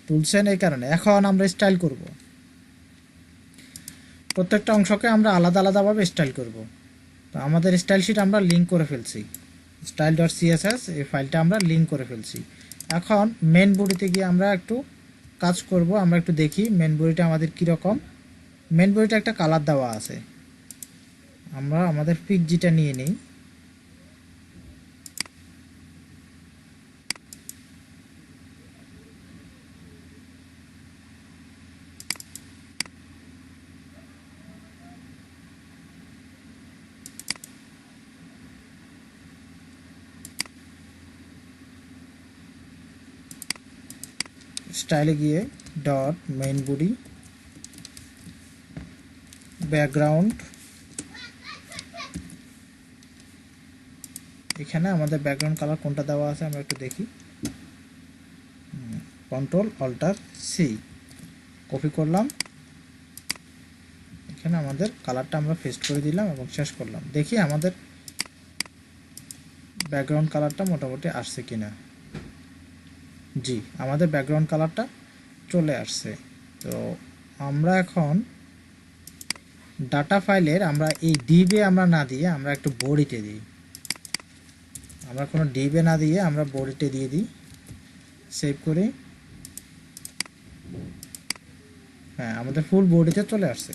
তুলছেন এই কারণে। এখন আমরা স্টাইল করব, প্রত্যেকটা অংশকে আমরা আলাদা আলাদাভাবে স্টাইল করব। তো আমাদের স্টাইল শিট আমরা লিঙ্ক করে ফেলছি, style.css এই ফাইলটা আমরা লিঙ্ক করে ফেলছি। এখন মেন বডিতে গিয়ে আমরা একটু কাজ করব, আমরা একটু দেখি মেন বডিটা আমাদের কীরকম। মেন বডিটা একটা কালার দেওয়া আছে, আমরা আমাদের পিকজিটা নিয়ে নিই। স্টাইলে গিয়ে ডট মেইন বডি ব্যাকগ্রাউন্ড, এখানে আমাদের ব্যাকগ্রাউন্ড কালার কোনটা দেওয়া আছে আমরা একটু দেখি। Ctrl+Alt+C কপি করলাম, এখানে আমাদের কালারটা আমরা পেস্ট করে দিলাম এবং শেষ করলাম। দেখি আমাদের ব্যাকগ্রাউন্ড কালারটা মোটামুটি আসছে কিনা। জি, আমাদের ব্যাকগ্রাউন্ড কালারটা চলে আসছে। তো আমরা এখন ডাটা ফাইলের আমরা এই ডিবে আমরা না দিয়ে আমরা একটু বডিতে দিই, আমরা কোনো ডিবে না দিয়ে আমরা বডিতে দিয়ে দিই। সেভ করি, হ্যাঁ আমাদের ফুল বডিতে চলে আসছে।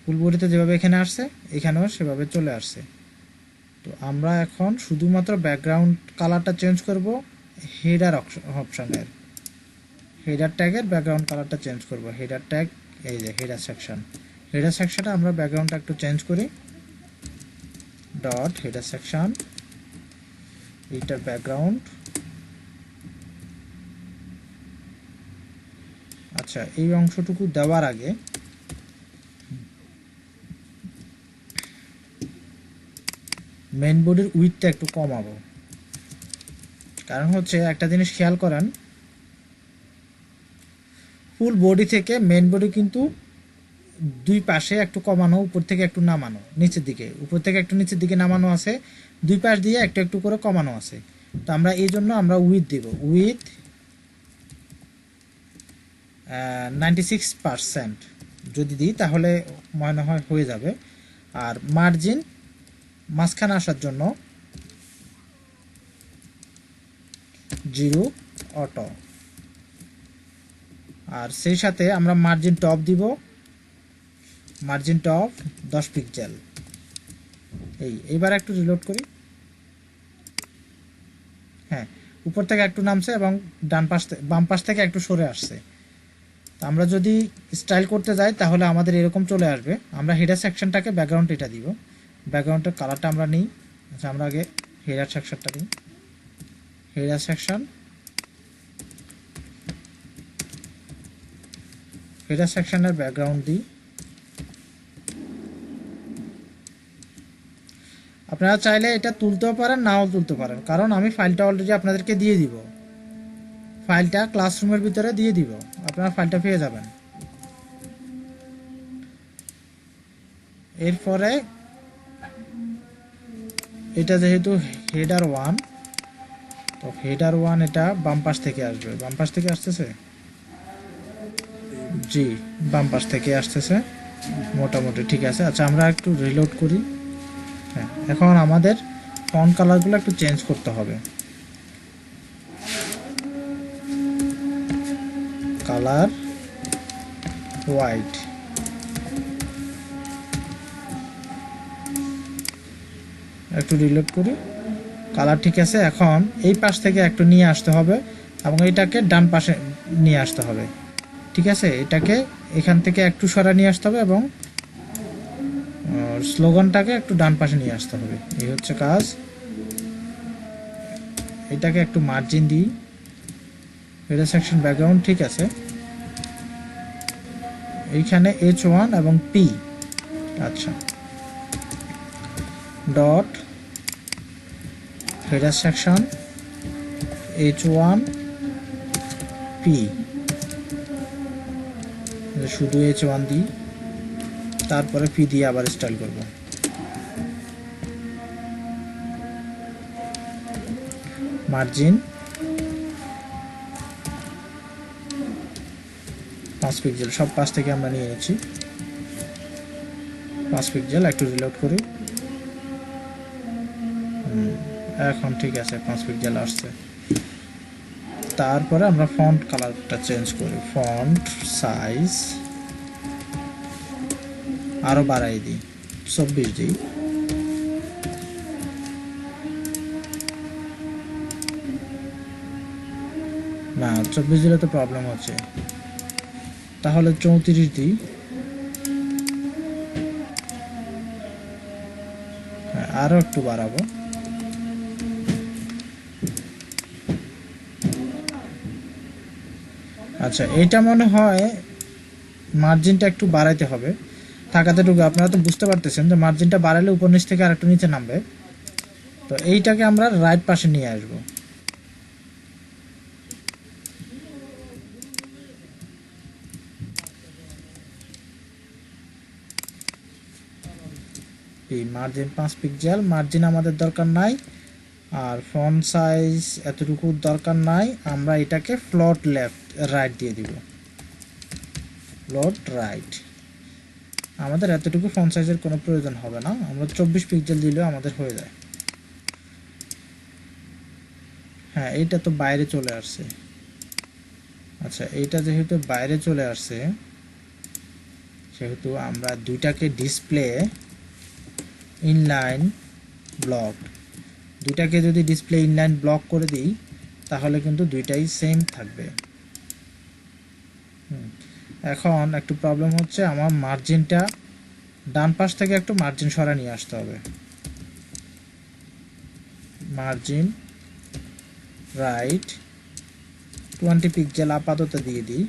ফুল বডিতে যেভাবে এখানে আসছে এখানেও সেভাবে চলে আসছে। তো আমরা এখন শুধুমাত্র ব্যাকগ্রাউন্ড কালারটা চেঞ্জ করব, হেডার অপশনের হেডার ট্যাগের ব্যাকগ্রাউন্ড কালারটা চেঞ্জ করব। হেডার ট্যাগ এই যে হেডার সেকশন, হেডার সেকশনে আমরা ব্যাকগ্রাউন্ডটা একটু চেঞ্জ করি। ডট হেডার সেকশন, এইটার ব্যাকগ্রাউন্ড। আচ্ছা, এই অংশটুকু দেওয়ার আগে মেন বডির উইডথটা একটু কমাবো, কারণ হচ্ছে একটা জিনিস খেয়াল করেন, ফুল বডি থেকে মেন বডি কিন্তু দুই পাশে একটু কমানো, উপর থেকে একটু নামানো, নিচের দিকে উপর থেকে একটু নিচের দিকে নামানো আছে, দুই পাশ দিয়ে একটু একটু করে কমানো আছে। তো আমরা এই জন্য আমরা উইথ দেব, উইথ 96% যদি দিই তাহলে মনে হয় হয়ে যাবে। আর মার্জিন মাঝখানে আসার জন্য 0 অটো, আর সেই সাথে আমরা মার্জিন টপ দিব, মার্জিন টপ 10 পিক্সেল। এইবার একটু রিলোড করি, হ্যাঁ উপর থেকে একটু নামছে এবং ডান পাশ বাম পাশ থেকে একটু সরে আসছে। তো আমরা যদি স্টাইল করতে যাই তাহলে আমাদের এরকম চলে আসবে। আমরা হেডার সেকশনটাকে ব্যাকগ্রাউন্ড এটা দিব, ব্যাকগ্রাউন্ডের কালারটা আমরা নিই। আচ্ছা, আমরা আগে হেডার সেকশনটা নিই, হেডার সেকশন, হেডার সেকশনের ব্যাকগ্রাউন্ড দিই। আপনারা চাইলে এটা তুলতেও পারেন, নাও তুলতে পারেন, কারণ আমি ফাইলটা অলরেডি আপনাদেরকে দিয়ে দিব, ফাইলটা ক্লাসরুমের ভিতরে দিয়ে দিব, আপনারা ফাইলটা পেয়ে যাবেন। এরপরে এটা যেহেতু হেডার 1, তো হেডার 1 এটা বাম পাশ থেকে আসবে, বাম পাশ থেকে আসতেছে, জি বাম পাশ থেকে আসতেছে, মোটামুটি ঠিক আছে। আচ্ছা, আমরা একটু রিলোড করি। হ্যাঁ, এখন আমাদের ফন্ট কালারগুলো একটু চেঞ্জ করতে হবে। কালার হোয়াইট, একটু রিলোড করি, কালার ঠিক আছে। এখন এই পাশ থেকে একটু নিয়ে আসতে হবে এবং এটাকে ডান পাশে নিয়ে আসতে হবে, ঠিক আছে। এটাকে এখান থেকে একটু সরা নিয়ে আসতে হবে এবং স্লোগানটাকে একটু ডান পাশে নিয়ে আসতে হবে, এই হচ্ছে কাজ। এটাকে একটু মার্জিন দিই, হেডার সেকশন ব্যাকগ্রাউন্ড ঠিক আছে। এইখানে H1 এবং P, আচ্ছা, dot header section H1 P, শুধু H1 দিই, তারপরে P দিয়ে আবার স্টাইল করব। মার্জিন 5 পিক্সেল সব পাশ থেকে আমরা নিয়ে নিচ্ছি 5 পিক্সেল একটু রিলোড করি এখন ঠিক আছে 5 পিক্সেল আসছে তারপরে আমরা ফন্ট কালারটা চেঞ্জ করি ফন্ট সাইজ আরো বাড়াই দিই 24 দিই না 24 দিলে তো প্রবলেম হচ্ছে তাহলে 34 দিই আরো একটু বাড়াবো আচ্ছা এটা মনে হয় মার্জিনটা একটু বাড়াইতে হবে থাকাতেটুকু আপনারা তো বুঝতে পারতেছেন যে মার্জিনটা বাড়ালে উপর নিচ থেকে আরেকটু নিচে নামবে তো এইটাকে আমরা রাইট পাশে নিয়ে আসবো এই মার্জিন 5 পিক্সেল মার্জিন আমাদের দরকার নাই আর ফন্ট সাইজ এতটুকু দরকার নাই আমরা এটাকে ফ্লোট লেফট রাইট দিয়ে দিব ফ্লোট রাইট আমাদের এতটুকু ফন্ট সাইজের কোনো প্রয়োজন হবে না আমরা 24 পিক্সেল দিলেও আমাদের হয়ে যায় হ্যাঁ এইটা তো বাইরে চলে আসছে আচ্ছা এইটা যেহেতু বাইরে চলে আসছে সেহেতু আমরা দুইটাকে ডিসপ্লে ইনলাইন ব্লক দুইটাকে যদি ডিসপ্লে ইনলাইন ব্লক করে দিই তাহলে কিন্তু দুইটাই সেম থাকবে এখন একটু প্রবলেম হচ্ছে আমার মার্জিনটা ডান পাশ থেকে একটু মার্জিন সরা নিয়ে আসতে হবে মার্জিন রাইট 20 পিক্সেল আপাতত দিয়ে দিই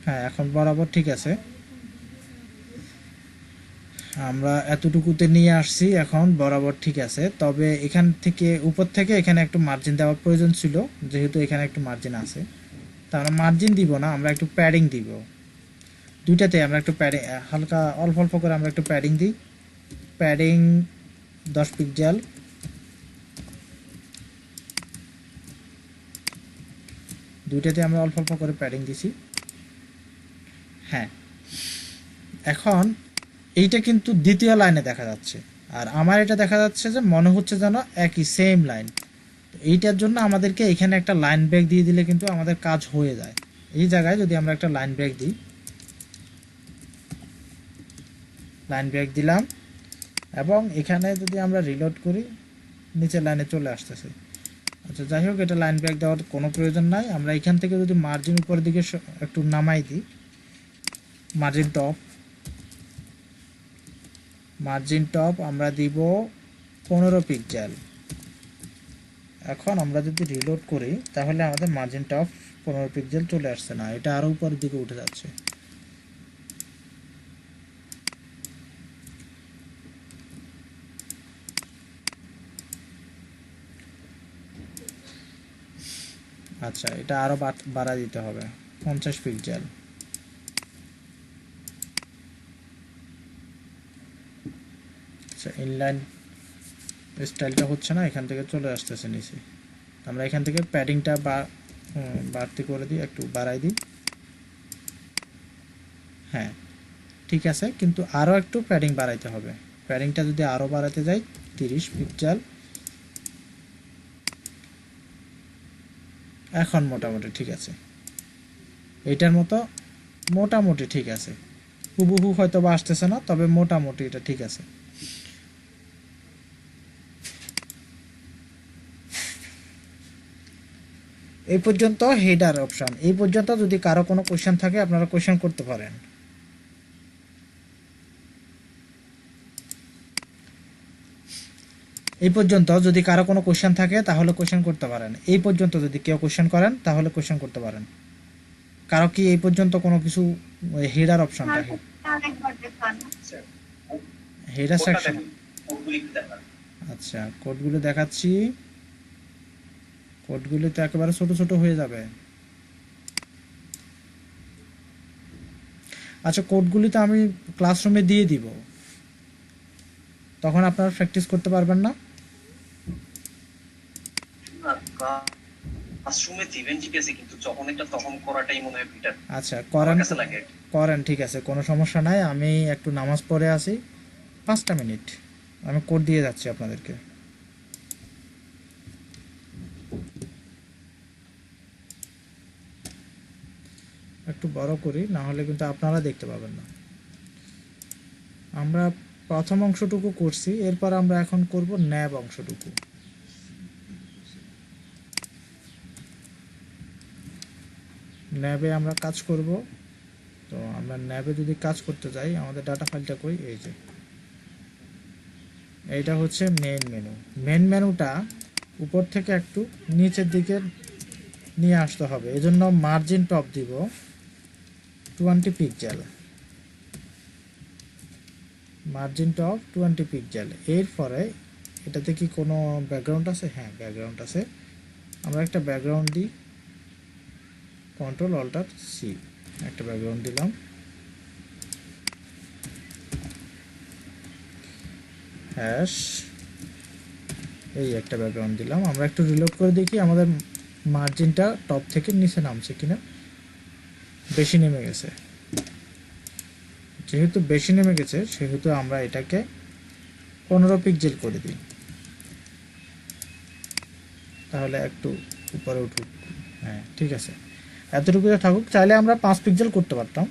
হ্যাঁ এখন বরাবর ঠিক আছে আমরা এতটুকুতে নিয়ে আসছি এখন বরাবর ঠিক আছে তবে এখান থেকে উপর থেকে এখানে একটু মার্জিন দেওয়ার প্রয়োজন ছিল যেহেতু এখানে একটু মার্জিন আছে তা আমরা মার্জিন দিব না আমরা একটু প্যাডিং দিব দুইটাতে আমরা একটু প্যাডিং হালকা অল্প অল্প করে আমরা একটু প্যাডিং দিই প্যাডিং 10 পিক্সেল দুইটাতে আমরা অল্প অল্প করে প্যাডিং দিছি হ্যাঁ এখন এইটা কিন্তু দ্বিতীয় লাইনে দেখা যাচ্ছে আর আমার এটা দেখা যাচ্ছে যে মনে হচ্ছে যেন একই সেম লাইন এইটার জন্য আমাদেরকে এখানে একটা লাইন ব্রেক দিয়ে দিলে কিন্তু আমাদের কাজ হয়ে যায় এই জায়গায় যদি আমরা একটা লাইন ব্রেক দিই লাইন ব্রেক দিলাম এবং এখানে যদি আমরা রিলোড করি নিচের লাইনে চলে আসতেছে আচ্ছা যাই হোক এটা লাইন ব্রেক দেওয়ার কোনো প্রয়োজন নাই আমরা এখান থেকে যদি মার্জিন উপরের দিকে একটু নামাই দিই মার্জিন টপ আমরা দিব 15 পিক্সেল এখন আমরা যদি রিলোড করি তাহলে আমাদের মার্জিন টপ 15 পিক্সেল চলে আসছে না এটা আরো উপরের দিকে উঠে যাচ্ছে আচ্ছা এটা আরো বাড়া দিতে হবে 50 পিক্সেল আচ্ছা ইনলাইন স্টাইলটা হচ্ছে না এখান থেকে চলে আসতেছে নিচে আমরা এখান থেকে প্যাডিংটা বাড়তি করে দিই একটু বাড়াই দিই হ্যাঁ ঠিক আছে কিন্তু আরো একটু প্যাডিং বাড়াইতে হবে প্যাডিংটা যদি আরো বাড়াতে যাই 30 পিক্সেল এখন মোটামুটি ঠিক আছে এটার মতো মোটামুটি ঠিক আছে হুবহু হয়তো বা আসতেছে না তবে মোটামুটি এটা ঠিক আছে এই পর্যন্ত হেডার অপশন এই পর্যন্ত যদি কারো কোনো কোশ্চেন থাকে আপনারা কোশ্চেন করতে পারেন এই পর্যন্ত যদি কারো কোনো কোশ্চেন থাকে তাহলে কোশ্চেন করতে পারেন এই পর্যন্ত যদি কেউ কোশ্চেন করেন তাহলে কোশ্চেন করতে পারেন কারো কি এই পর্যন্ত কোনো কিছু হেডার অপশনটা হেডার সেকশন আচ্ছা কোডগুলো দেখাচ্ছি কোডগুলো তো একেবারে ছোট ছোট হয়ে যাবে আচ্ছা কোডগুলি তো আমি ক্লাসরুমে দিয়ে দিব তখন আপনারা প্র্যাকটিস করতে পারবেন না আশ্রমে দিবেন ঠিক আছে, কিন্তু যখন এটা তখন করাটাই মনে হয় বেটার, আচ্ছা আমার করেন কাছে লাগে আর কি। করেন, ঠিক আছে, কোনো সমস্যা নাই। আমি একটু নামাজ পড়ে আসি, 5টা মিনিট, আমি কোড দিয়ে যাচ্ছি আপনাদেরকে। একটু বড় করি, না হলে কিন্তু আপনারা দেখতে পাবেন না। আমরা প্রথম অংশটুকু করছি, এরপর আমরা এখন করব ন্যাব অংশটুকু। ন্যাবে আমরা কাজ করব। তো আমরা ন্যাবে যদি কাজ করতে যাই, আমাদের ডাটা ফাইলটা কই, এই যে এইটা হচ্ছে মেইন মেনু। মেইন মেনুটা উপর থেকে একটু নিচের দিকে নিয়ে আসতে হবে, এজন্য মার্জিন টপ দিব 20 পিক্সেল, মার্জিন টপ 20 পিক্সেল। এরপরে এটাতে কি কোনো ব্যাকগ্রাউন্ড আছে? হ্যাঁ, ব্যাকগ্রাউন্ড আছে। আমরা একটা ব্যাকগ্রাউন্ড দিই, কন্ট্রোল অল্টার সি, একটা ব্যাকগ্রাউন্ড দিলাম। হ্যাশ, এই একটা ব্যাকগ্রাউন্ড দিলাম। আমরা একটু রিলোড করে দেখি আমাদের মার্জিনটা টপ থেকে নিচে নামছে কিনা। বেশি নেমে গেছে। যেহেতু বেশি নেমে গেছে, সেহেতু আমরা এটাকে 15 পিক্সেল করে দিই, তাহলে একটু উপরে উঠুক। হ্যাঁ, ঠিক আছে, এতটুকু থাকুক। চাইলে আমরা 5 পিক্সেল করতে পারতাম,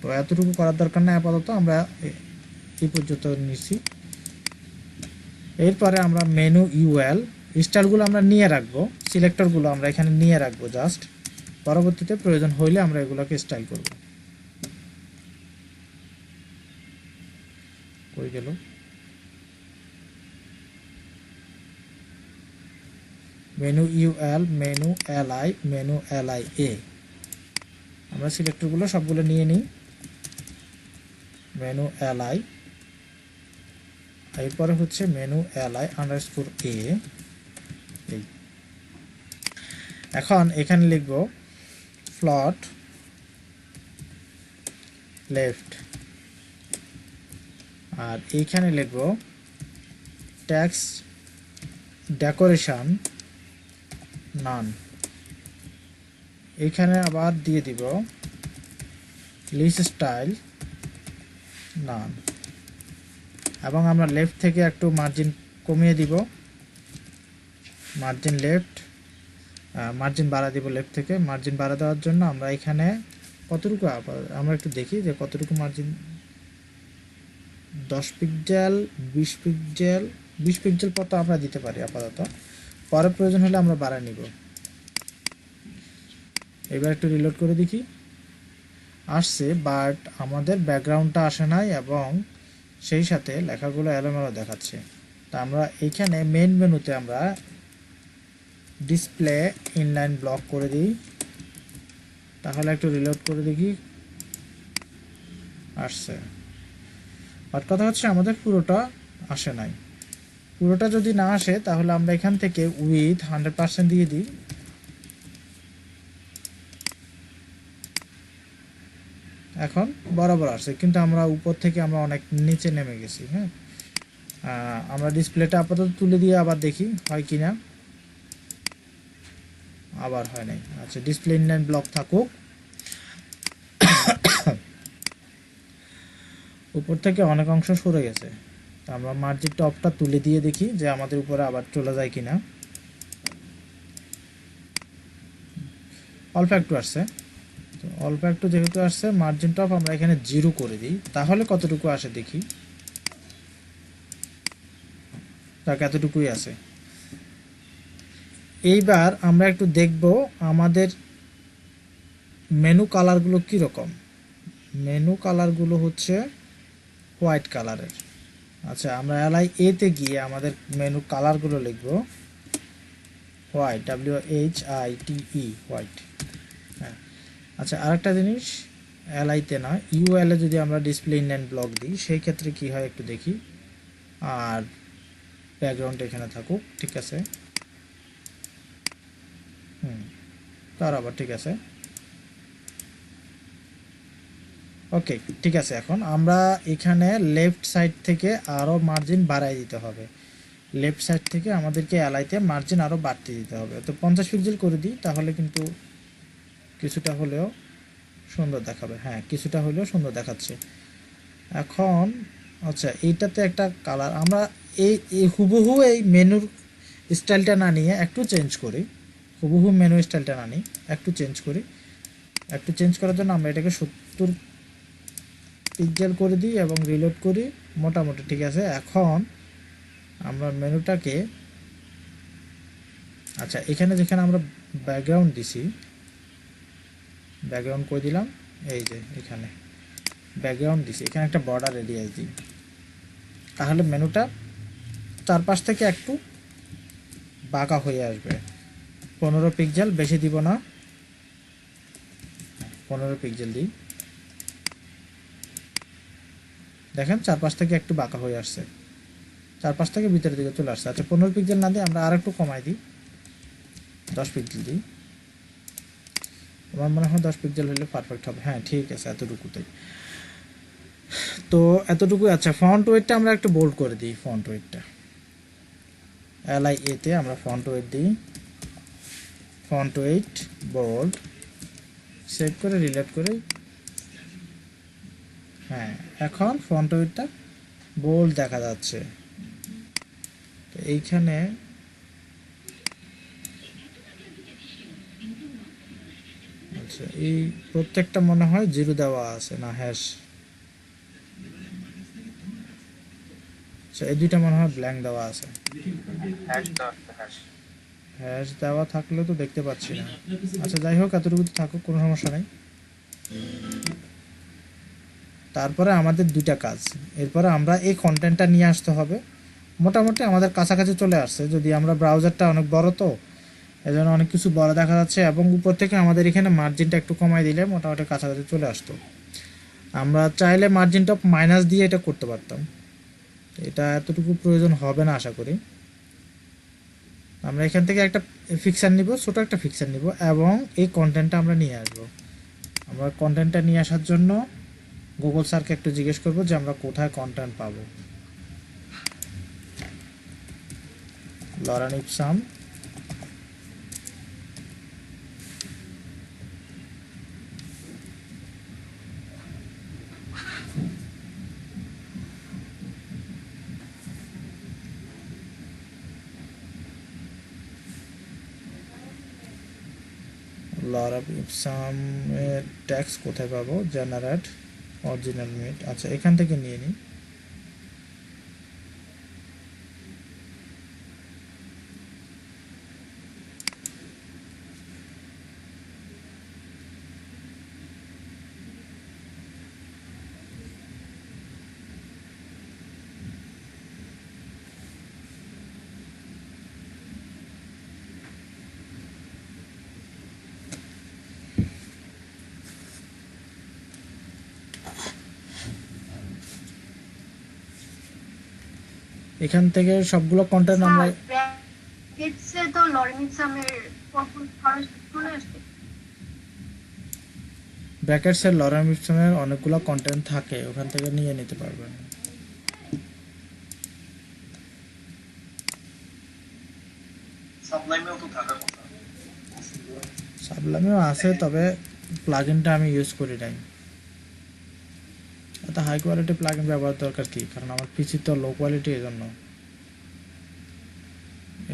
তো এতটুকু করার দরকার নেই। আপাতত আমরা এই পর্যন্ত নিচ্ছি। এরপরে আমরা মেনু ইউএল স্টাইলগুলো আমরা নিয়ে রাখবো, সিলেক্টরগুলো আমরা এখানে নিয়ে রাখবো জাস্ট, পরবর্তীতে প্রয়োজন হইলে আমরা এগুলোকে স্টাইল করব। কই গেল? Menu UL, menu LI, menu LI এ, আমরা সিলেক্টরগুলো সবগুলো নিয়ে নিই। মেনু এলআই, এরপরে হচ্ছে মেনু এলআই আন্ডারস্কোর এ। এই এখন এখানে লিখব ফ্লট লেফট, আর এইখানে লিখব ট্যাক্স ডেকোরেশন নান। এইখানে আবার দিয়ে দিব লিস্ট স্টাইল নান, এবং আমরা লেফট থেকে একটু মার্জিন কমিয়ে দিব, মার্জিন লেফট, মার্জিন বাড়া দিব লেফট থেকে। মার্জিন বাড়া দেওয়ার জন্য আমরা এখানে কতটুকু, আমরা একটু দেখি যে কতটুকু মার্জিন, 10 পিক্সেল, 20 পিক্সেল, 20 পিক্সেল পর তো আমরা দিতে পারি আপাতত, পরে প্রয়োজন হলে আমরা বাড়ায় নিব। এবার একটু রিলোড করে দেখি, আসছে, বাট আমাদের ব্যাকগ্রাউন্ডটা আসে নাই এবং সেই সাথে লেখাগুলো এলোমেলো দেখাচ্ছে। তা আমরা এইখানে মেইন মেনুতে আমরা ডিসপ্লে ইনলাইন ব্লক করে দিই, তাহলে একটু রিলোড করে দেখি, আসছে। বাট কথা হচ্ছে আমাদের পুরোটা আসে নাই। পুরোটা যদি না আসে, তাহলে আমরা এখান থেকে উইথ 100% দিয়ে দিই। এখন বরাবর আসছে, কিন্তু আমরা উপর থেকে আমরা অনেক নিচে নেমে গেছি। হ্যাঁ, আমরা ডিসপ্লেটা আপাতত তুলে দিয়ে আবার দেখি হয় কি না। আবার হয় নাই। আচ্ছা, ডিসপ্লে ইনলাইন ব্লক থাকুক, উপর থেকে অনেক অংশ সরে গেছে। তো আমরা মার্জিন টপটা তুলে দিয়ে দেখি যে আমাদের উপরে আবার চলে যায় কিনা। অল্প একটু আসছে, তো অল্প একটু যেহেতু আসছে, মার্জিন টপ আমরা এখানে 0 করে দিই, তাহলে কতটুকু আসে দেখি। তাকে এতটুকুই আছে। এইবার আমরা একটু দেখব আমাদের মেনু কালারগুলো কীরকম। মেনু কালারগুলো হচ্ছে হোয়াইট কালারের। আচ্ছা, আমরা এলআই এতে গিয়ে আমাদের মেনু কালারগুলো লিখব হোয়াইট, WHITE, হোয়াইট। হ্যাঁ, আচ্ছা, আরেকটা জিনিস, এলআইতে না, ইউএল এ যদি আমরা ডিসপ্লে ইনলাইন ব্লক দিই, সেই ক্ষেত্রে কি হয় একটু দেখি। আর ব্যাকগ্রাউন্ড এখানে থাকুক, ঠিক আছে। তার আবার ঠিক আছে। ওকে, ঠিক আছে। এখন আমরা এখানে লেফট সাইড থেকে আরও মার্জিন বাড়াই দিতে হবে। লেফট সাইড থেকে আমাদেরকে এলাইতে মার্জিন আরও বাড়তে দিতে হবে। তো 50 পিক্সেল করে দিই, তাহলে কিন্তু কিছুটা হলেও সুন্দর দেখাবে। হ্যাঁ, কিছুটা হলেও সুন্দর দেখাচ্ছে। এখন আচ্ছা, এইটাতে একটা কালার আমরা এই হুবহু এই মেনুর স্টাইলটা না নিয়ে একটু চেঞ্জ করি। হুবহু মেনু স্টাইলটা না নিই, একটু চেঞ্জ করি। একটু চেঞ্জ করার জন্য আমরা এটাকে 70 পিক্সেল করে দিই এবং রিলোড করি। মোটামুটি ঠিক আছে। এখন আমরা মেনুটাকে, আচ্ছা এখানে যেখানে আমরা ব্যাকগ্রাউন্ড দিছি, ব্যাকগ্রাউন্ড করে দিলাম, এই যে এখানে ব্যাকগ্রাউন্ড দিছি, এখানে একটা বর্ডার রেডিয়াস দিই, তাহলে মেনুটা চারপাশ থেকে একটু বাঁকা হয়ে আসবে। 15 পিক্সেল, বেশি দিব না, 15 পিক্সেল দিই। দেখেন চারপাশ থেকে একটু বাঁকা হয়ে আসছে, চারপাশ থেকে ভিতরের দিকে চলে আসছে। আচ্ছা 15 পিক্সেল না দিয়ে আমরা আর একটু কমাই দিই, 10 পিক্সেল দিই। আমার মনে হয় 10 পিক্সেল হলে পারফেক্ট হবে। হ্যাঁ ঠিক আছে, এতটুকুতেই। তো এতটুকু। আচ্ছা ফন্ট ওয়েটটা আমরা একটু বোল্ড করে দিই। ফন্ট ওয়েটটা LIA তে আমরা ফন্ট ওয়েট দিই, ফন্ট ওয়েট বোল্ড, সেভ করে রিলেট করে। হ্যাঁ, এখন ফন্ট ওয়েটটা বোল্ড দেখা যাচ্ছে। তো এইখানে আচ্ছা, এই প্রত্যেকটা মনে হয় জিরো দেওয়া আছে না হ্যাশ। আচ্ছা এই দুইটা মনে হয় ব্ল্যাঙ্ক দেওয়া আছে। হ্যাশ দেওয়া থাকলেও তো দেখতে পাচ্ছি না। আচ্ছা যাই হোক, এতটুকু থাকুক, কোনো সমস্যা নেই। তারপরে আমাদের দুইটা কাজ, এরপরে আমরা এই কন্টেন্টটা নিয়ে আসতে হবে। মোটামুটি আমাদের কাছাকাছি চলে আসছে, যদি আমরা ব্রাউজারটা অনেক বড়, তো এজন্য অনেক কিছু বড় দেখা যাচ্ছে, এবং উপর থেকে আমাদের এখানে মার্জিনটা একটু কমাই দিলে মোটামুটি কাছাকাছি চলে আসতো। আমরা চাইলে মার্জিনটা মাইনাস দিয়ে এটা করতে পারতাম, এটা এতটুকু প্রয়োজন হবে না আশা করি। আমরা এখান থেকে একটা ফিক্সার নিব, ছোট একটা ফিক্সার নিব, এবং এই কন্টেন্টটা আমরা নিয়ে আসব। আমরা কন্টেন্টটা নিয়ে আসার জন্য গুগল স্যারকে একটু জিজ্ঞেস করবো যে আমরা কোথায় কন্টেন্ট পাবো। লরেন ইপসাম, লরেন ইপসামের ট্যাক্স কোথায় পাবো? Generate original meet. আচ্ছা এখান থেকে নিয়ে নিই। এখান থেকে সবগুলো কন্টেন্ট আমরা ব্র্যাকেটসে তো লরেন্সামের খরচ চলে আসছে। ব্র্যাকেটসের লরেন ইপসামের অনেকগুলো কন্টেন্ট থাকে, ওখান থেকে নিয়ে নিতে পারবেন। সাবলাইমেও তো থাকার কথা। সাবলামেও আছে, তবে প্লাগইনটা আমি ইউজ করি নাই। এত হাই কোয়ালিটি প্লাগইন ব্যবহার দরকার কি, কারণ আমার পিসি তো লো কোয়ালিটি, এই জন্য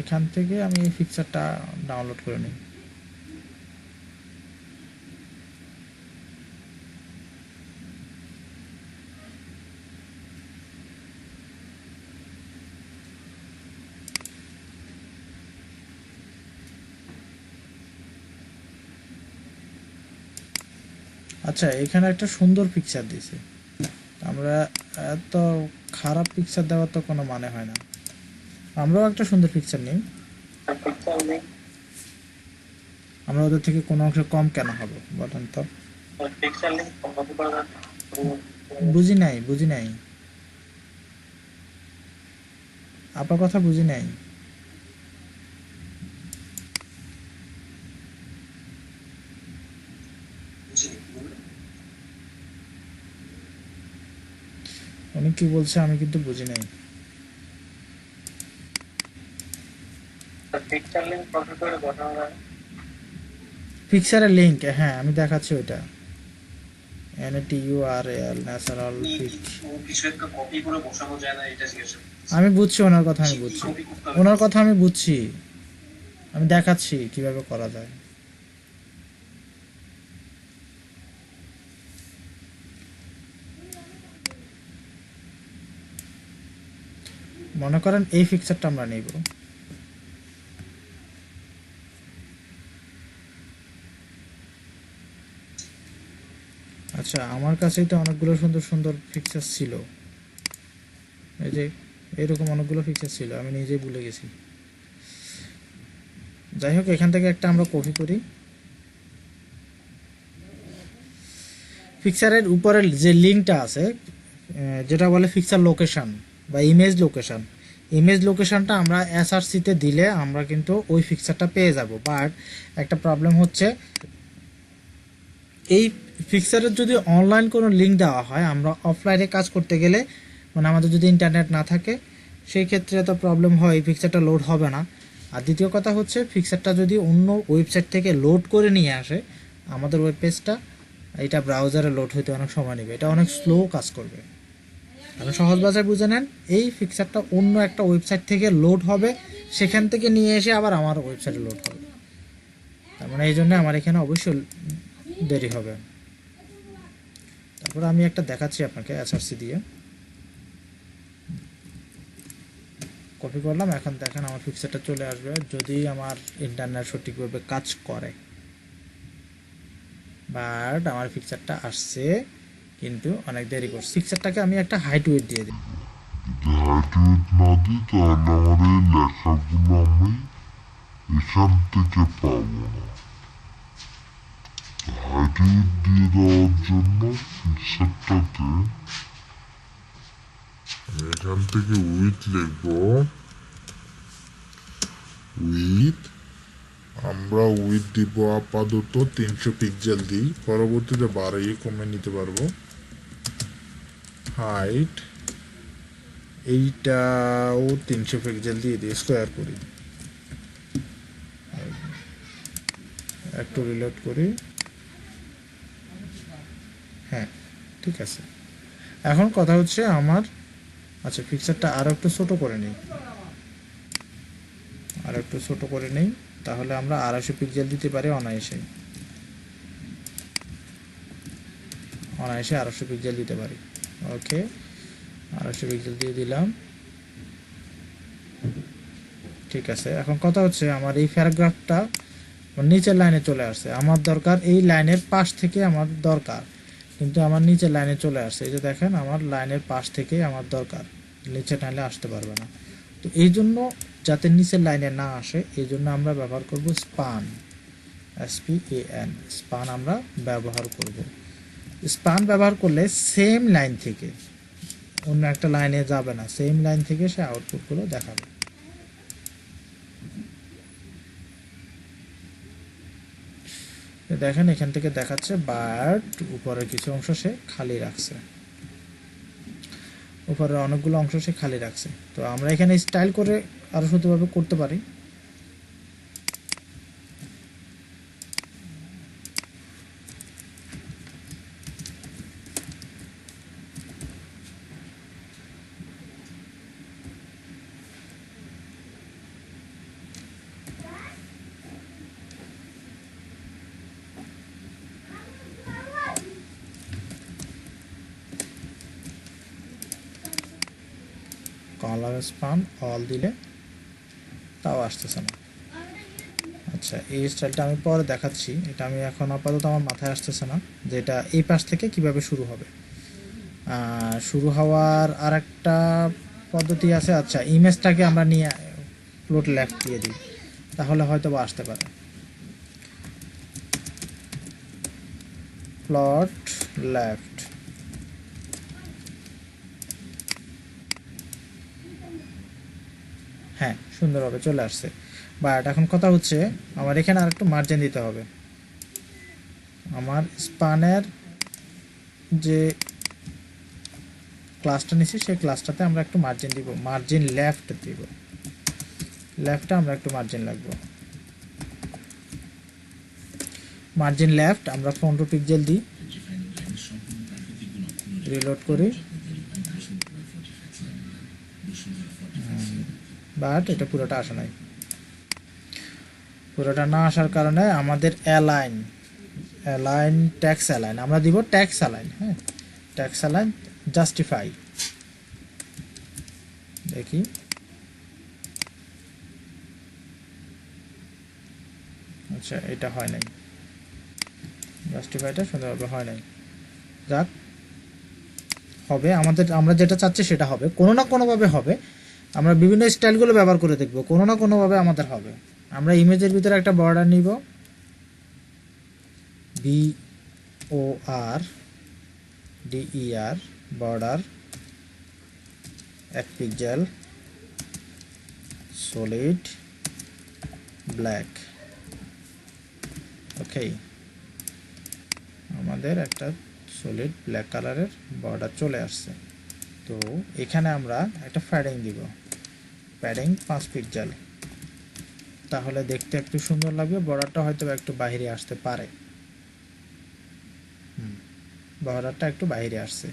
এখান থেকে আমি এই ফিক্সারটা ডাউনলোড করে নিই। আচ্ছা এখানে একটা সুন্দর পিকচার দিয়েছে, আমরা এত খারাপ পিকচার দেওয়ার তো কোনো মানে হয় না। আমরাও একটা সুন্দর পিকচার নিই, আমরা ওদের থেকে কোনো অংশে কম কেন হবে বলেন তো? বুঝি নাই, বুঝি নাই, আপনার কথা বুঝি নাই। উনি কি বলছে আমি কিন্তু বুঝি নাই। ফিক্সারের লিংক, হ্যাঁ আমি দেখাচ্ছি ওইটা, NATURAL ন্যাচারাল ফিক্স। কিছু একটা কপি করে বসানো যায় না, এটা জিজ্ঞেস আমি বুঝছি ওনার কথা, আমি কি বুঝছি কপি করতে হবে? ওনার কথা, আমি বুঝছি, আমি দেখাচ্ছি কিভাবে করা যায়। মনে করেন এই ফিক্সারটা আমরা নিব, আচ্ছা আমার কাছেই তো অনেকগুলো সুন্দর সুন্দর ফিক্সার ছিল, এই যে এরকম অনেকগুলো ফিক্সার ছিল, আমি নিজেই ভুলে গেছি। যাই হোক, এখান থেকে একটা আমরা কপি করি, ফিক্সারের উপরের যে লিঙ্কটা আছে যেটা বলে ফিক্সার লোকেশন বা ইমেজ লোকেশন, ইমেজ লোকেশনটা আমরা এসআরসিতে দিলে আমরা কিন্তু ওই ফিক্সারটা পেয়ে যাব। বাট একটা প্রবলেম হচ্ছে, এই ফিক্সারের যদি অনলাইন কোনো লিঙ্ক দেওয়া হয়, আমরা অফলাইনে কাজ করতে গেলে মানে আমাদের যদি ইন্টারনেট না থাকে সেই ক্ষেত্রে তো প্রবলেম হয়, এই ফিক্সারটা লোড হবে না। আর দ্বিতীয় কথা হচ্ছে, ফিক্সারটা যদি অন্য ওয়েবসাইট থেকে লোড করে নিয়ে আসে আমাদের ওয়েব পেজটা, এটা ব্রাউজারে লোড হইতে অনেক সময় নেবে, এটা অনেক স্লো কাজ করবে। আপনি সহজ ভাষায় বুঝে নেন, এই ফিক্সারটা অন্য একটা ওয়েবসাইট থেকে লোড হবে, সেখান থেকে নিয়ে এসে আবার আমার ওয়েবসাইটে লোড হবে, তার মানে এই জন্য আমার এখানে অবশ্যই দেরি হবে। তারপর আমি একটা দেখাচ্ছি আপনাকে এসআরসি দিয়ে কপি করলাম, এখন দেখেন আমার ফিক্সারটা চলে আসবে যদি আমার ইন্টারনেট সঠিকভাবে কাজ করে। বাট আমার ফিক্সারটা আসছে কিন্তু অনেক দেরি করছে। ফিক্সারটাকে আমি একটা হাইট ওয়েট দিয়ে দিই, যদি হাইট ওয়েট না দিই তাহলে আমার এই লেখাগুলো আমি এখান থেকে পাবো না। হাইট ওয়েট দেওয়ার জন্য ফিক্সারটাকে আমি এখান থেকে উইথ লিখবো, উইথ, আমরা উইথ দিব আপাতত 300 পিক্সেল দিই, পরবর্তীতে বাড়িয়ে কমে নিতে পারবো। হাইট এইটাও 300 পিক্সেল দিয়ে দিয়ে স্কোয়ার করি, একটু রিলোড করি, হ্যাঁ ঠিক আছে। এখন কথা হচ্ছে আমার, আচ্ছা ফিক্সারটা আরও একটু ছোট করে নিই, আর একটু ছোট করে নিই, তাহলে আমরা 250 পিক্সেল দিতে পারি অনায়াসে, অনায়াসে 200 পিক্সেল দিতে পারি। ওকে, 200 পিক্সেল দিয়ে দিলাম, ঠিক আছে। এখন কথা হচ্ছে, আমার এই প্যারাগ্রাফটা নিচের লাইনে চলে আসছে, আমার দরকার এই লাইনের পাশ থেকে আমার দরকার, কিন্তু আমার নিচের লাইনে চলে আসছে, এই যে দেখেন আমার লাইনের পাশ থেকে আমার দরকার, নিচে নাইলে আসতে পারবে না। তো এই জন্য যাতে নিচের লাইনে না আসে, এই জন্য আমরা ব্যবহার করব স্পান, SPAN, স্পান আমরা ব্যবহার করব। স্পান ব্যবহার করলে সেম লাইন থেকে অন্য একটা লাইনে যাবে না, সেম লাইন থেকে সে আউটপুটগুলো দেখাবে। দেখেন এখান থেকে দেখাচ্ছে, বাট উপরের কিছু অংশ সে খালি রাখছে, উপরের অনেকগুলো অংশ সে খালি রাখছে। তো আমরা এখানে স্টাইল করে আরো সুন্দরভাবে করতে পারি। কালার স্পান অল দিলে তাও আসতেছে না। আচ্ছা এই স্টাইলটা আমি পরে দেখাচ্ছি, এটা আমি এখন আপাতত আমার মাথায় আসতেছে না যে এটা এই পাশ থেকে কিভাবে শুরু হবে। শুরু হওয়ার আর একটা পদ্ধতি আছে, আচ্ছা ইমেজটাকে আমরা নিয়ে ফ্লোট লেফট দিয়ে দিই, তাহলে হয়তো বা আসতে পারে। প্লট লেফট, হ্যাঁ সুন্দরভাবে চলে আসছে। বাট এখন কথা হচ্ছে, আমার এখানে আর একটু মার্জিন দিতে হবে, আমার স্পানের যে ক্লাসটা নিচ্ছি সেই ক্লাসটাতে আমরা একটু মার্জিন দিব, মার্জিন লেফট দিব, লেফটে আমরা একটু মার্জিন লাগবো। মার্জিন লেফট আমরা 15 পিক্সেল দিই, রিলোড করি, বাট এটা পুরোটা আসে নাই। পুরোটা না আসার কারণে আমাদের অ্যালাইন ট্যাক্স অ্যালাইন আমরা দিব ট্যাক্স অ্যালাইন। হ্যাঁ, ট্যাক্স অ্যালাইন জাস্টিফাই, দেখি আচ্ছা এটা হয় নাই, জাস্টিফাইটা সুন্দরভাবে হয় নাই। যাক, হবে আমাদের, আমরা যেটা চাচ্ছি সেটা হবে, কোনো না কোনোভাবে হবে। আমরা বিভিন্ন স্টাইলগুলো ব্যবহার করে দেখব, কোনো না কোনোভাবে আমাদের হবে। আমরা ইমেজের ভিতরে একটা বর্ডার নিব, BORDER border 1 pixel, solid black. Okay, আমাদের একটা সলিড ব্ল্যাক কালারের বর্ডার চলে আসছে। তো এখানে আমরা একটা প্যাডিং দিব, প্যাডিং 5 পিক্সেল, তাহলে দেখতে একটু সুন্দর লাগবে। বর্ডারটা হয়তো একটু বাইরে আসতে পারে, বর্ডারটা একটু বাইরে আসছে।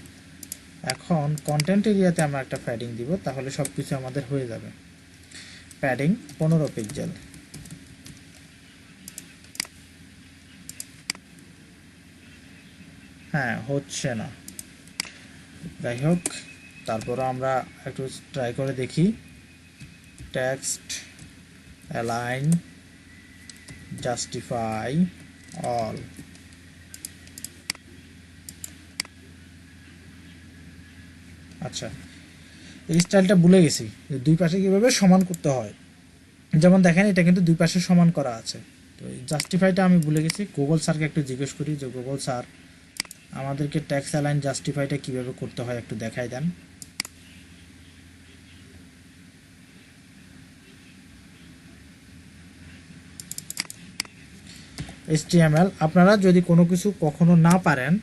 এখন কন্টেন্ট এরিয়াতে আমরা একটা প্যাডিং দিব, তাহলে সব কিছু আমাদের হয়ে যাবে। প্যাডিং 15 পিক্সেল, হ্যাঁ হচ্ছে না, যাই হোক তারপরে আমরা একটু ট্রাই করে দেখি। টেক্সট অ্যালাইন জাস্টিফাই অল, আচ্ছা এই স্টাইলটা ভুলে গেছি যে দুই পাশে কিভাবে সমান করতে হয়। যেমন দেখেন এটা কিন্তু দুই পাশে সমান করা আছে, তো এই জাস্টিফাইটা আমি ভুলে গেছি। গুগল স্যারকে একটু জিজ্ঞেস করি যে গুগল স্যার আমাদেরকে ট্যাক্স অ্যালাইন জাস্টিফাইটা কিভাবে করতে হয় একটু দেখাই দেন। HTML আপনারা যদি কোনো কিছু কখনো না পারেন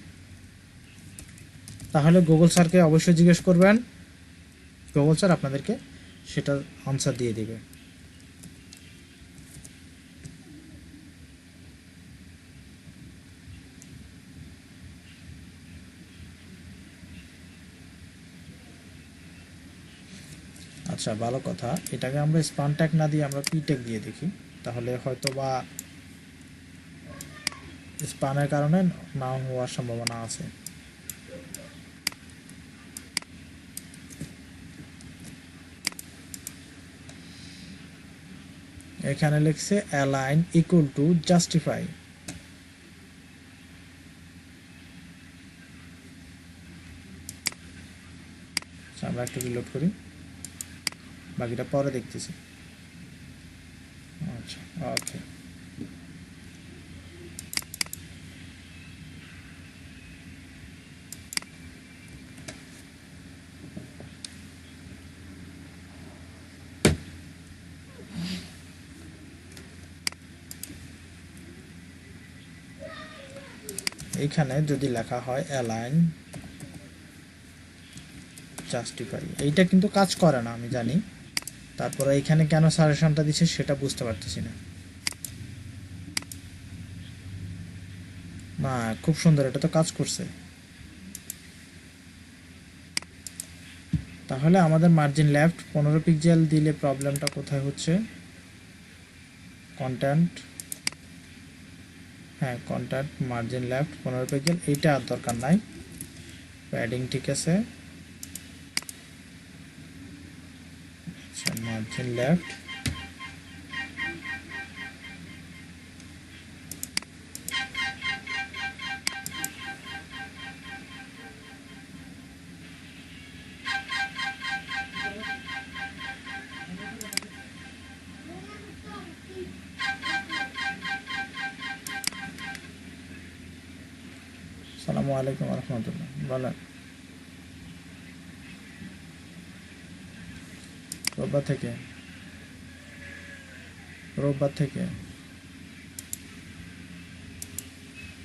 তাহলে গুগল স্যারকে অবশ্যই জিজ্ঞেস করবেন, গুগল স্যার আপনাদেরকে সেটার আনসার দিয়ে দিবে। আচ্ছা ভালো কথা, এটাকে আমরা স্পান ট্যাগ না দিয়ে আমরা পি ট্যাগ দিয়ে দেখি, তাহলে হয়তো বা স্পানের কারণে না হওয়ার সম্ভাবনা আছে। এখানে লিখছে অ্যালাইন ইকুয়াল টু জাস্টিফাই, আমরা একটু রিলোড করি, বাকিটা পরে দেখতেছি। আচ্ছা ওকে, এইখানে যদি লেখা হয় অ্যালাইন জাস্টিফাই, এইটা কিন্তু কাজ করে না আমি জানি, তারপরে এইখানে কেন সাজেশনটা দিচ্ছে সেটা বুঝতে পারতেছি না। না খুব সুন্দর, এটা তো কাজ করছে। তাহলে আমাদের মার্জিন লেফট 15 পিক্সেল দিলে প্রবলেমটা কোথায় হচ্ছে? কন্টেন্ট, হ্যাঁ কন্টেন্ট মার্জিন লেফট 15 পিক্সেল, এইটা আর দরকার নাই। প্যাডিং ঠিক আছে, আচ্ছা মার্জিন লেফট, আসসালামু আলাইকুম রহমতুল্লাহ, বলেন। রোববার থেকে, রোববার থেকে,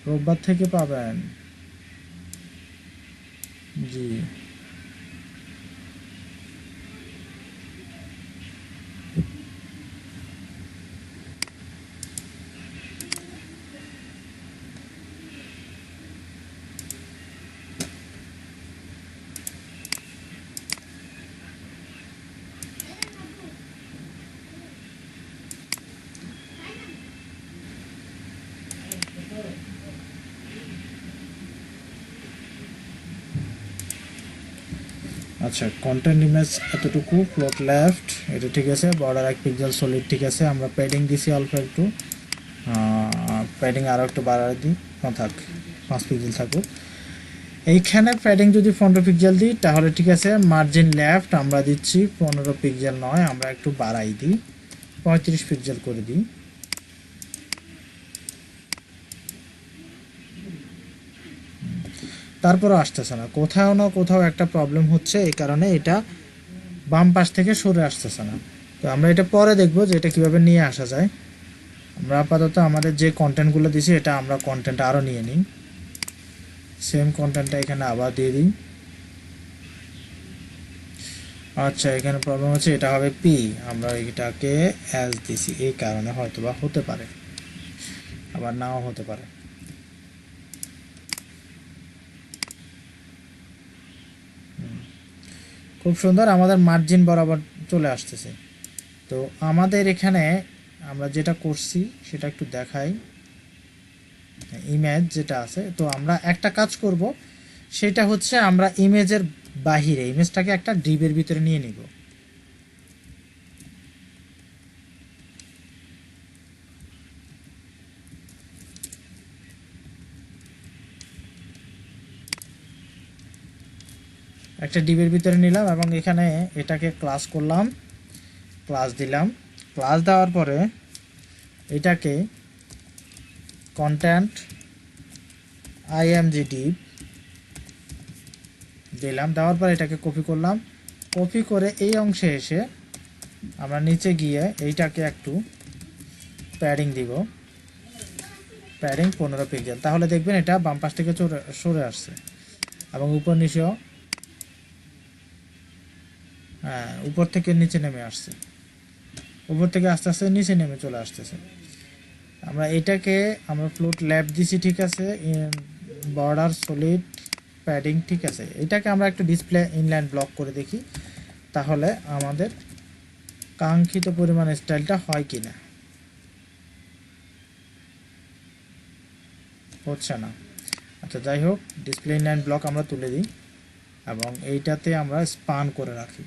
রোববার থেকে পাবেন, জি আচ্ছা, কন্টেন্ট ইমেজ এতটুকু, ফ্লোট লেফট এটা ঠিক আছে, বর্ডার 1 পিক্সেল সলিড ঠিক আছে। আমরা প্যাডিং দিছি অল্প একটু, প্যাডিং আরও একটু বাড়াই দিই, থাক 5 পিক্সেল থাকুক। এইখানে প্যাডিং যদি 15 পিক্সেল দিই তাহলে ঠিক আছে। মার্জিন লেফট আমরা দিচ্ছি 15 পিক্সেল নয়, আমরা একটু বাড়াই দিই, 35 পিক্সেল করে দিই। তারপরও আসতেছে না, কোথাও না কোথাও একটা প্রবলেম হচ্ছে, এই কারণে এটা বাম পাশ থেকে সরে আসতেছে না। তো আমরা এটা পরে দেখবো যে এটা কীভাবে নিয়ে আসা যায়। আমরা আপাতত আমাদের যে কন্টেন্টগুলো দিছি এটা আমরা কন্টেন্ট আরও নিয়ে নিই, সেম কন্টেন্টটা এখানে আবার দিয়ে দিই। আচ্ছা, এখানে প্রবলেম হচ্ছে, এটা হবে পি, আমরা এটাকে অ্যাজ দিছি, এই কারণে হয়তো বা হতে পারে, আবার নাও হতে পারে। খুব সুন্দর, আমাদের মার্জিন বরাবর চলে আসতেছে। তো আমাদের এখানে আমরা যেটা করছি সেটা একটু দেখাই, ইমেজ যেটা আছে। তো আমরা একটা কাজ করব, সেটা হচ্ছে আমরা ইমেজের বাহিরে ইমেজটাকে একটা ডিবের ভিতরে নিয়ে নিব। একটা ডিবের ভিতরে নিলাম এবং এখানে এটাকে ক্লাস করলাম, ক্লাস দিলাম। ক্লাস দেওয়ার পরে এটাকে কন্টেন্ট img div দিলাম, দেওয়ার পর এটাকে কপি করলাম। কপি করে এই অংশে এসে আমরা নিচে গিয়ে এইটাকে একটু প্যাডিং দিব, প্যাডিং 15 পিক্সেল, তাহলে দেখবেন এটা বাম পাশ থেকে সরে আসছে এবং উপর নিচেও, হ্যাঁ উপর থেকে নিচে নেমে আসছে, উপর থেকে আস্তে আস্তে নিচে নেমে চলে আসতেছে। আমরা এটাকে আমরা ফ্লোট লেফট দিছি ঠিক আছে, বর্ডার সলিড প্যাডিং ঠিক আছে। এটাকে আমরা একটু ডিসপ্লে ইনলাইন ব্লক করে দেখি তাহলে আমাদের কাঙ্ক্ষিত পরিমাণ স্টাইলটা হয় কিনা। হচ্ছে না। আচ্ছা যাই হোক, ডিসপ্লে ইনলাইন ব্লক আমরা তুলে দিই এবং এইটাতে আমরা স্পান করে রাখি।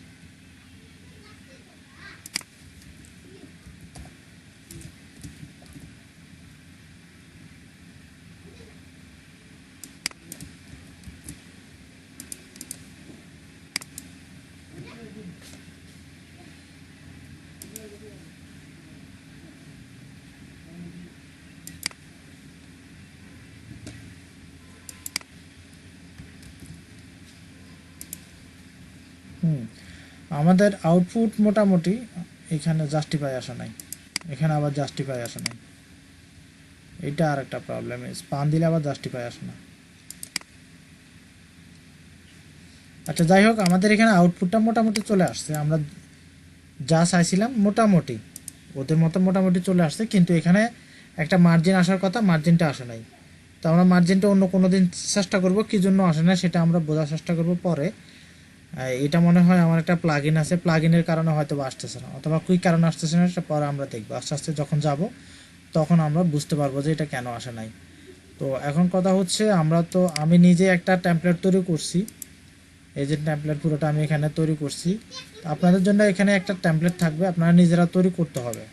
আমাদের আউটপুট মোটামুটি এখানে জাস্টিফাই আসা নাই, এখানে আবার জাস্টিফাই আসা নাই, এটা আর একটা প্রবলেম। স্পান দিলে আবার জাস্টিফাই আসে না। আচ্ছা যাই হোক, আমাদের এখানে আউটপুটটা মোটামুটি চলে আসছে, আমরা যা চাইছিলাম মোটামুটি ওদের মতো মোটামুটি চলে আসছে, কিন্তু এখানে একটা মার্জিন আসার কথা, মার্জিনটা আসে নাই। তো আমরা মার্জিনটা অন্য কোনো দিন চেষ্টা করব, কী জন্য আসে না সেটা আমরা বোঝার চেষ্টা করব পরে। এটা মনে হয় আমার একটা প্লাগ ইন আছে, প্লাগ ইনের কারণে হয়তো আসতেছে না, অথবা কী কারণে আসতেছে না সেটা পরে আমরা দেখবো। আস্তে আস্তে যখন যাব তখন আমরা বুঝতে পারবো যে এটা কেন আসে নাই। তো এখন কথা হচ্ছে, আমি নিজে একটা টেমপ্লেট তৈরি করছি, এই যে টেমপ্লেট পুরোটা আমি এখানে তৈরি করছি। আপনাদের জন্য এখানে একটা টেমপ্লেট থাকবে, আপনারা নিজেরা তৈরি করতে হবে।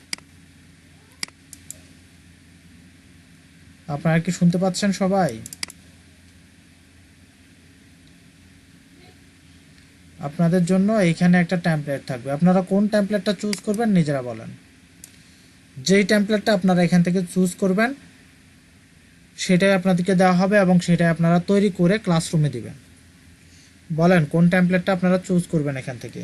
আপনারা কি শুনতে পাচ্ছেন সবাই? আপনাদের জন্য এইখানে একটা টেমপ্লেট থাকবে, আপনারা কোন টেমপ্লেটটা চুজ করবেন নিজেরা বলেন। যেই টেমপ্লেটটা আপনারা এখান থেকে চুজ করবেন সেটাই আপনাদেরকে দেওয়া হবে এবং সেটাই আপনারা তৈরি করে ক্লাসরুমে দিবেন। বলেন কোন টেমপ্লেটটা আপনারা চুজ করবেন এখান থেকে।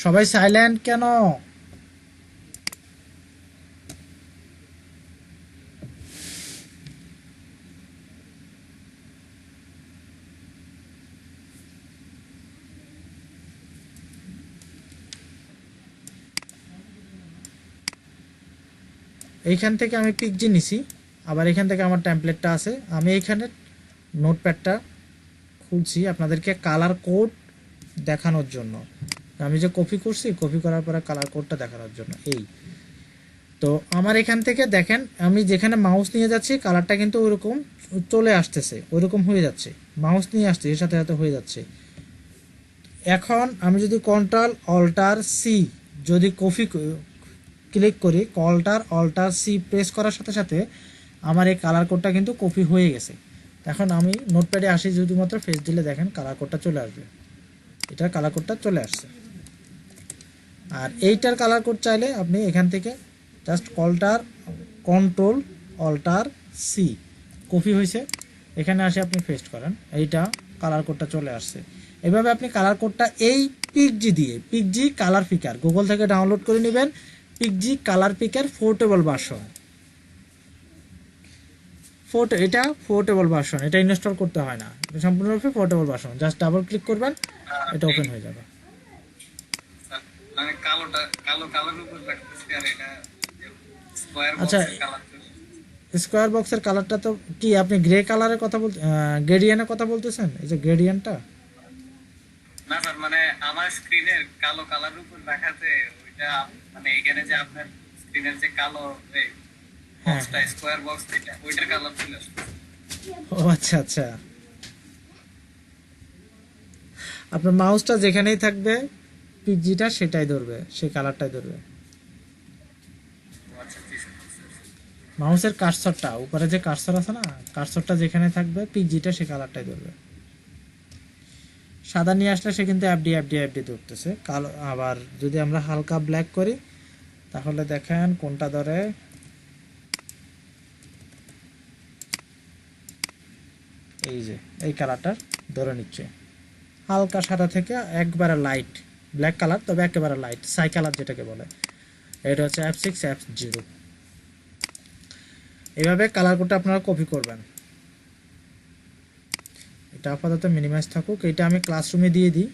সবাই সাইলেন্ট কেন? এইখান থেকে আমি পিকজি নিছি, আবার এখান থেকে আমার টেমপ্লেটটা আছে, আমি এখানে নোটপ্যাডটা খুলছি আপনাদেরকে কালার কোড দেখানোর জন্য। আমি যে কপি করছি, কপি করার পরে কালার কোডটা দেখানোর জন্য। এই তো আমার এখান থেকে দেখেন আমি যেখানে মাউস নিয়ে যাচ্ছি কালারটা কিন্তু ওইরকম চলে আসতেছে, ওইরকম হয়ে যাচ্ছে, মাউস নিয়ে আসছে এর সাথে সাথে হয়ে যাচ্ছে। এখন আমি যদি কন্ট্রোল অল্টার সি যদি কপি ক্লিক করি, অল্টার সি প্রেস করার সাথে সাথে আমার এই কালার কোডটা কিন্তু কপি হয়ে গেছে। এখন আমি নোটপ্যাডে আসি, শুধুমাত্র ফেস দিলে দেখেন কালার কোডটা চলে আসবে, এটার কালার কোডটা চলে আসছে। আর এইটার কালার কোড চাইলে আপনি এখান থেকে just control alter C, copy হয়েছে, এখানে আসে আপনি পেস্ট করেন, এইটা কালার কোডটা চলে আসছে। এভাবে আপনি কালার কোডটা এই পিকজি কালার পিকার গুগল থেকে ডাউনলোড করে নেবেন, পিকজি কালার পিকার পোর্টেবল ভার্সন, এটা পোর্টেবল ভার্সন, এটা ইনস্টল করতে হয় না, এটা সম্পূর্ণরূপে portable version. Just double click করবেন, এটা ওপেন হয়ে যাবে। মানে কালো কালার উপর রাখতেছি, আর এটা স্কয়ার আচ্ছা, বক্সের কালার। স্কোয়ার বক্সের কালারটা তো কি আপনি গ্রে কালারের কথা বলতে, গ্রেডিয়ানের কথা বলতেছেন, এই যে গ্রেডিয়ানটা? না স্যার, মানে আমার স্ক্রিনের কালো কালার উপর রাখাতে ওইটা, মানে এখানে যে আপনার স্ক্রিনের যে কালো বক্সটা, স্কয়ার বক্স, এটা ওইটার কালার চলে আসবে। ও আচ্ছা আচ্ছা, আপনার মাউসটা যেখানেই থাকবে পিকজিটা সেটাই ধরবে, সেই কালারটাই ধরবে। আচ্ছা, জি স্যার। মাউসের কার্সরটা উপরে যে কার্সর আছে না, কার্সরটা যেখানে থাকবে পিকজিটা সে কালারটাই ধরবে। সাদা নিয়ে আসলে সে কিন্তু এফডি ধরতেছে কালো। আবার যদি আমরা হালকা ব্ল্যাক করি তাহলে দেখেন কোনটা ধরে, এই যে এই কালারটা ধরে নিচ্ছে, হালকা সাদা থেকে একবারে লাইট ব্ল্যাক কালার, তবে একেবারে লাইট সাই কালার যেটাকে বলে, এটা হচ্ছে F6 F0। এভাবে কালার কোডটা আপনারা কপি করবেন। এটা আপাতত মিনিমাইজ থাকুক, এটা আমি ক্লাসরুমে দিয়ে দিই।